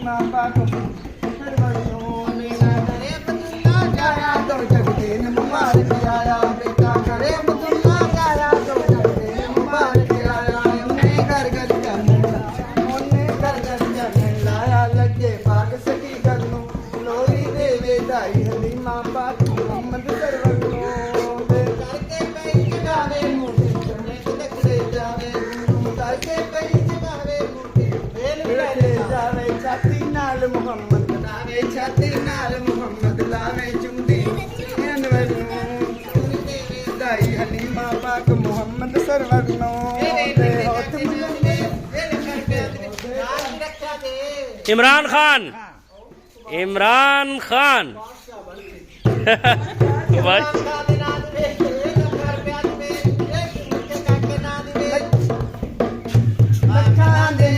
मां बाप मीना करे बदुल्ला जाया तो जगते ने मुबारक आया बेटा करे बदुल्ला जाया तो जगते ने मुबारक आया उन्हें घर घर जाने लाया लगे बाग सकी करनो लोरी देवे दाई हली मां बाप मोहम्मद सरवर नो करके पई जगावे मुंडे चने तकड़े जावे करके पई जगावे मुंडे बेल ले जावे छाती नाल मोहम्मद लावे छाती नाल मोहम्मद लावे चुंडी अनवर नो लोरी देवे दाई हली मां बाप मोहम्मद सरवर नो होत मुंडे बेल करके नाल रखा दे इमरान खान इमरान खान बस ਲੱਖਾਂ ਦੇ